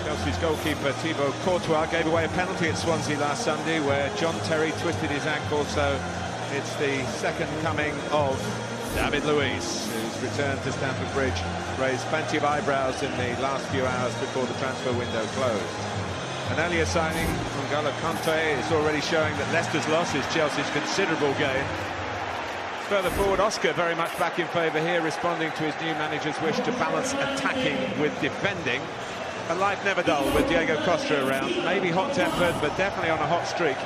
Chelsea's goalkeeper Thibaut Courtois gave away a penalty at Swansea last Sunday where John Terry twisted his ankle, so it's the second coming of David Luiz, whose return to Stamford Bridge raised plenty of eyebrows in the last few hours before the transfer window closed. An earlier signing from N'Golo Kanté is already showing that Leicester's loss is Chelsea's considerable gain. Further forward, Oscar very much back in favour here, responding to his new manager's wish to balance attacking with defending. And life never dull with Diego Costa around. Maybe hot-tempered, but definitely on a hot streak,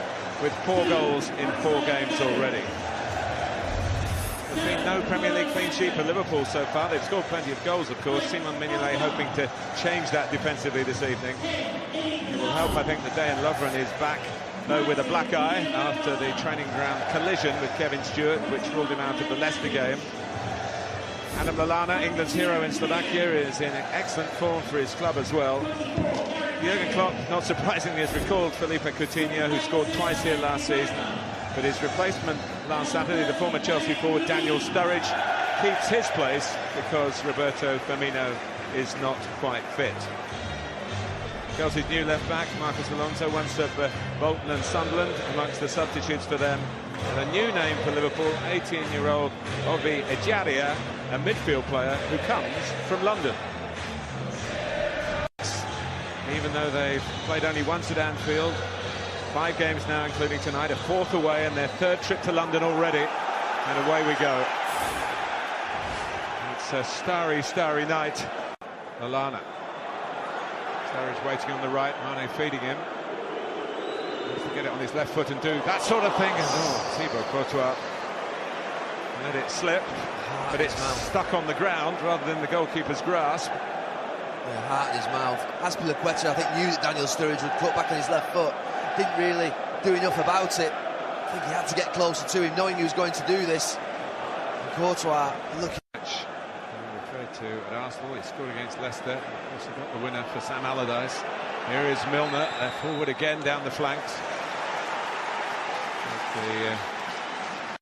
with 4 goals in 4 games already. There's been no Premier League clean sheet for Liverpool so far. They've scored plenty of goals, of course. Simon Mignolet hoping to change that defensively this evening. It will help, I think, that Dejan Lovren is back, though with a black eye after the training ground collision with Kevin Stewart, which ruled him out of the Leicester game. Adam Lallana, England's hero in Slovakia, is in excellent form for his club as well. Jurgen Klopp, not surprisingly, has recalled Philippe Coutinho, who scored twice here last season. But his replacement last Saturday, the former Chelsea forward Daniel Sturridge, keeps his place because Roberto Firmino is not quite fit. Chelsea's new left-back, Marcus Alonso, once of Bolton and Sunderland, amongst the substitutes for them. And a new name for Liverpool, 18-year-old Obi Ejaria, a midfield player who comes from London. Even though they've played only once at Anfield, 5 games now, including tonight, a 4th away, and their 3rd trip to London already. And away we go. It's a starry night. Lallana. Sturridge waiting on the right, Mane feeding him. Wants to get it on his left foot and do that sort of thing. And Thibaut Courtois let it slip, but it's stuck on the ground rather than the goalkeeper's grasp. Yeah, heart in his mouth. Azpilicueta, I think, knew that Daniel Sturridge would cut back on his left foot. Didn't really do enough about it. I think he had to get closer to him, knowing he was going to do this. And Courtois looking. Referred to at Arsenal, he scored against Leicester. Of course, he got the winner for Sam Allardyce. Here is Milner, forward again down the flanks.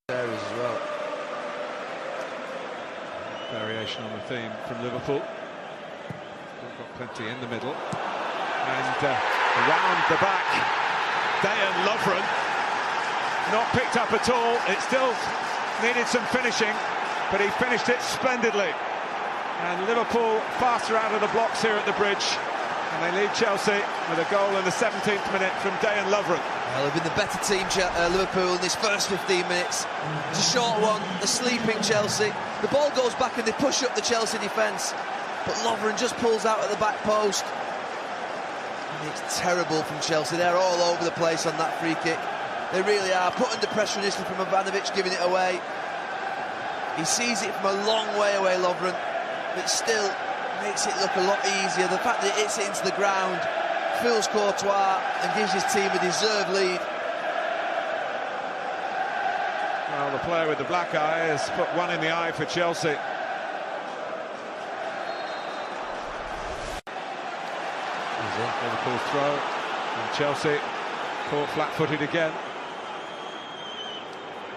There as well. Variation on the theme from Liverpool. Still got plenty in the middle. And around the back, Dejan Lovren, not picked up at all. It still needed some finishing, but he finished it splendidly. And Liverpool faster out of the blocks here at the Bridge, and they lead Chelsea with a goal in the 17th minute from Dejan Lovren. Well, they've been the better team, Liverpool, in this first 15 minutes. It's a short one, the sleeping Chelsea. The ball goes back and they push up the Chelsea defence, but Lovren just pulls out at the back post. And it's terrible from Chelsea. They're all over the place on that free kick. They really are. Put under pressure initially from Ivanovic, giving it away. He sees it from a long way away, Lovren, but still makes it look a lot easier. The fact that it hits it into the ground fools Courtois and gives his team a deserved lead. Well, the player with the black eye has put one in the eye for Chelsea. Liverpool throw, and Chelsea caught flat-footed again.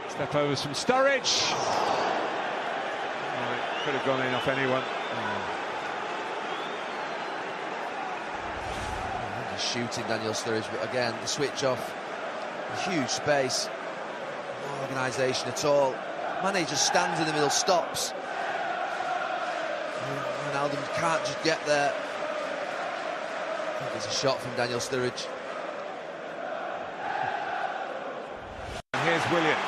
Step overs from Sturridge. Well, it could have gone in off anyone. Just shooting Daniel Sturridge, but again, the switch off, a huge space, no organisation at all. Mane just stands in the middle, stops. Ronaldo can't just get there. I think it's a shot from Daniel Sturridge. And here's Willian.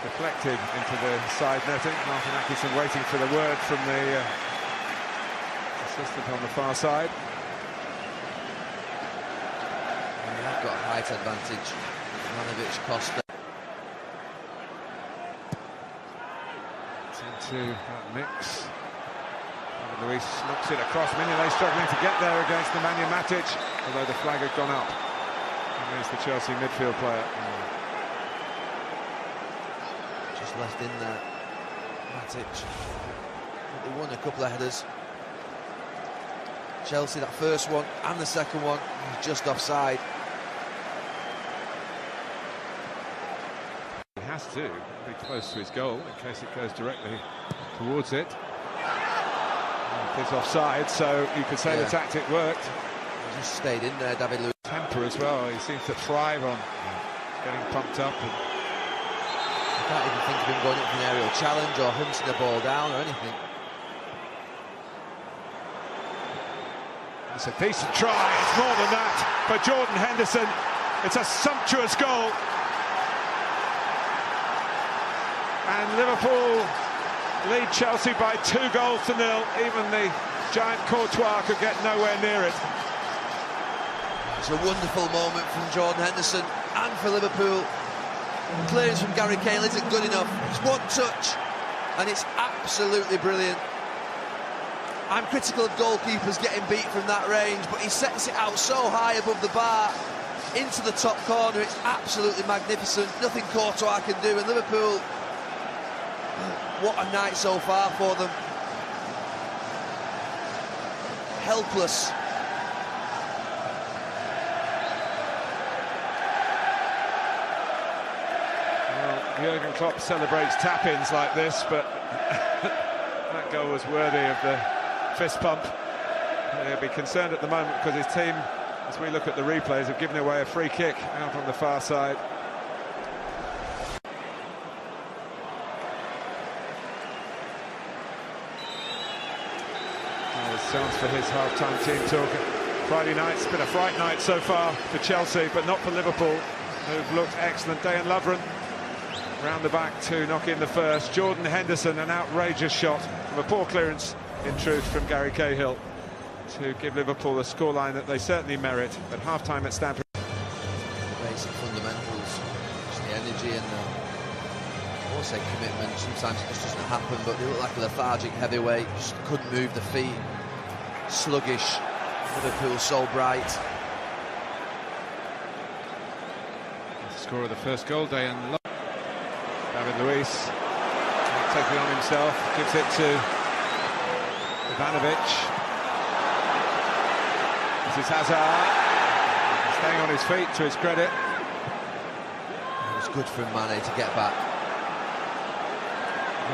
Deflected into the side netting. Martin Atkinson waiting for the word from the assistant on the far side. And they have got a height advantage. Ivanovic, Costa. Into that mix. Luis knocks it across. Mignolet struggling to get there against Nemanja Matic, although the flag had gone up against the Chelsea midfield player. Just left in there. Matic. They won a couple of headers. Chelsea, that first one and the second one, just offside. He has to be close to his goal in case it goes directly towards it. It's offside, so you could say the tactic worked. He just stayed in there, David Luiz. Temper as well, he seems to thrive on getting pumped up. And I can't even think of him going up for an aerial challenge or hunting the ball down or anything. it's a decent try, it's more than that for Jordan Henderson. It's a sumptuous goal. And Liverpool lead Chelsea by 2 goals to 0. Even the giant Courtois could get nowhere near it. It's a wonderful moment from Jordan Henderson and for Liverpool. Clearance from Gary Cahill isn't good enough. It's one touch and it's absolutely brilliant. I'm critical of goalkeepers getting beat from that range, but he sets it out so high above the bar into the top corner. It's absolutely magnificent. Nothing Courtois can do, and Liverpool, what a night so far for them. Helpless. Well, Jurgen Klopp celebrates tap-ins like this, but that goal was worthy of the fist pump. He'll be concerned at the moment because his team, as we look at the replays, have given away a free kick out on the far side. There's chance for his half-time team talk. Friday night's been a fright night so far for Chelsea, but not for Liverpool, who've looked excellent. Dejan Lovren round the back to knock in the first. Jordan Henderson, an outrageous shot from a poor clearance, in truth, from Gary Cahill, to give Liverpool a scoreline that they certainly merit at half-time at Stamford. The basic fundamentals, just the energy and I won't say commitment, sometimes it just doesn't happen, but they look like a lethargic heavyweight, just couldn't move the feet, sluggish. Liverpool so bright. The scorer of the first goal, David Luiz, taking on himself, gives it to Ivanovic. This is Hazard, staying on his feet to his credit. It was good for Mane to get back.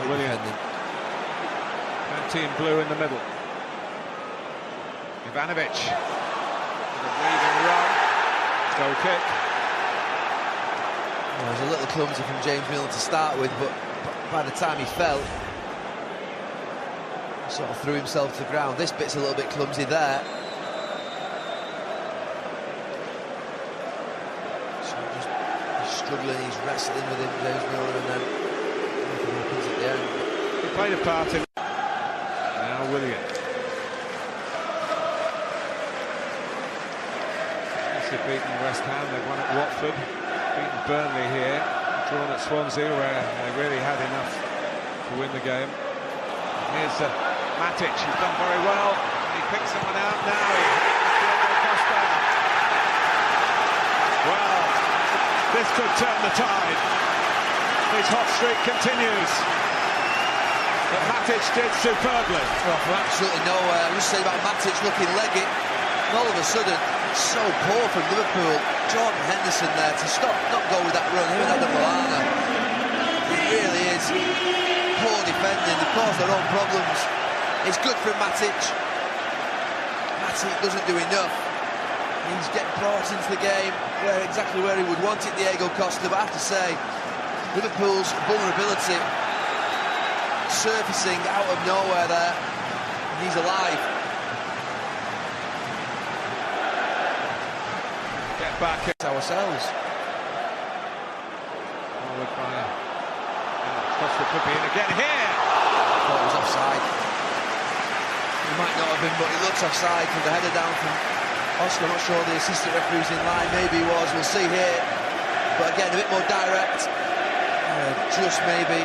William. Anti in blue in the middle. Ivanovic, with a weaving run, goal kick. Well, it was a little clumsy from James Milner to start with, but by the time he fell, he sort of threw himself to the ground. This bit's a little bit clumsy there. So he's struggling, he's wrestling with him, James Milner, and then nothing happens at the end. He played a part in. Now William. They've beaten West Ham, they've won at Watford, beaten Burnley here, drawn at Swansea where they really had enough to win the game. Here's Matic, he's done very well, he picks someone out now, he hits Diego Costa. Well, this could turn the tide. His hot streak continues. But Matic did superbly. Well, from absolutely nowhere. I was saying about Matic looking leggy, and all of a sudden, so poor from Liverpool. Jordan Henderson there to stop, not go with that run. Him and Adam Lallana. It really is poor defending. They cause their own problems. It's good for Matic. Matic doesn't do enough. He's getting brought into the game exactly where he would want it, Diego Costa. But I have to say, Liverpool's vulnerability surfacing out of nowhere there. He's alive. Back at ourselves. Forward by Costa could be in again here. I thought it was offside. It might not have been, but it looks offside from the header down from Oscar. I'm not sure the assistant referee's in line. Maybe he was. We'll see here. But again, a bit more direct. Just maybe.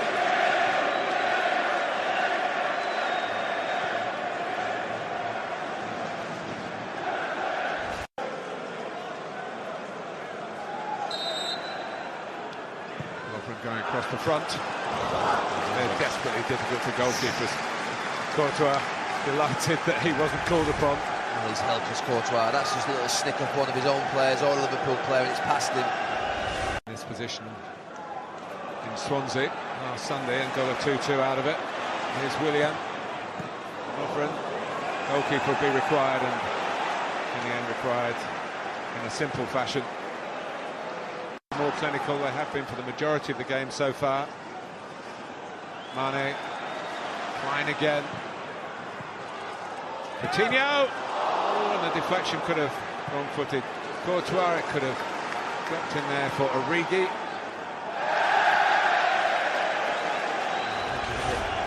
Going across the front. They're desperately difficult for goalkeepers. Courtois delighted that he wasn't called upon. Well, he's helpless, Courtois. That's just a little snick off one of his own players, or a Liverpool player, and it's past him. This position in Swansea last Sunday and got a 2-2 out of it. Here's Willian. Lovren. Goalkeeper will be required, and in the end required in a simple fashion. More clinical they have been for the majority of the game so far. Mane. Klein again. Coutinho! Oh, and the deflection could have wrong-footed. Courtois, it could have dropped in there for Origi.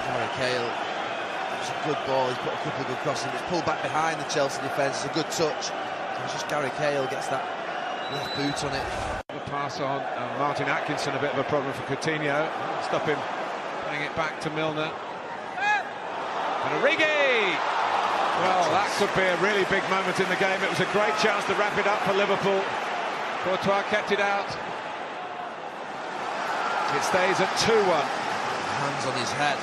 Gary Cahill, it was a good ball, he's put a couple of good crosses, it's pulled back behind the Chelsea defence, it's a good touch. It's just Gary Cahill gets that left boot on it. The pass on, and Martin Atkinson a bit of a problem for Coutinho. Stop him playing it back to Milner. And Origi! Well, that could be a really big moment in the game. It was a great chance to wrap it up for Liverpool. Courtois kept it out. It stays at 2-1. Hands on his head.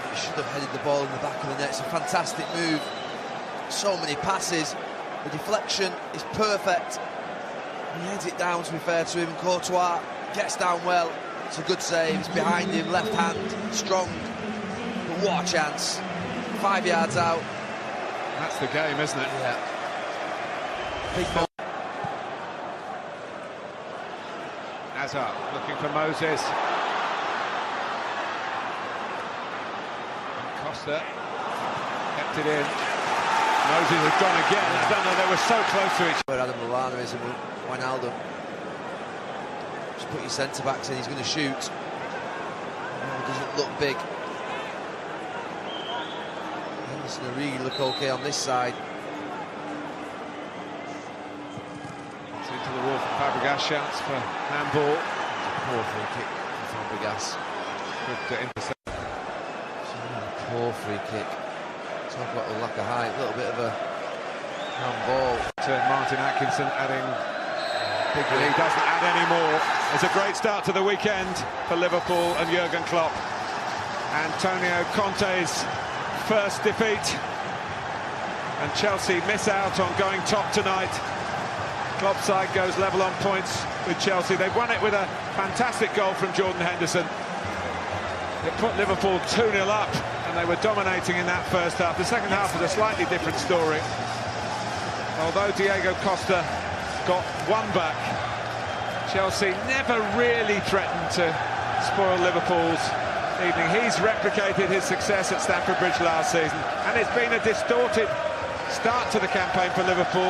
He should have headed the ball in the back of the net. It's a fantastic move. So many passes. The deflection is perfect. He heads it down, to be fair to him. Courtois gets down well. It's a good save. It's behind him, left hand, strong. But what a chance. 5 yards out. That's the game, isn't it? Yeah. Big ball. Hazard looking for Moses. And Costa kept it in. Moses has gone again. I don't know, they were so close to each other. Where Adam Lallana is and Wijnaldum. Just put your centre-backs in, he's going to shoot. It doesn't look big. Henderson and Origi look okay on this side. It's into the wall for Fabregas, shouts for handball. Poor free kick for Fabregas. Good intercept. Poor free kick. Talk about the lack of height, a little bit of a handball. To Martin Atkinson adding big, he doesn't add any more. It's a great start to the weekend for Liverpool and Jurgen Klopp. Antonio Conte's first defeat, and Chelsea miss out on going top tonight. Klopp's side goes level on points with Chelsea. They've won it with a fantastic goal from Jordan Henderson. It put Liverpool 2-0 up, and they were dominating in that first half. The second half was a slightly different story. Although Diego Costa got one back, Chelsea never really threatened to spoil Liverpool's evening. He's replicated his success at Stamford Bridge last season, and it's been a distorted start to the campaign for Liverpool.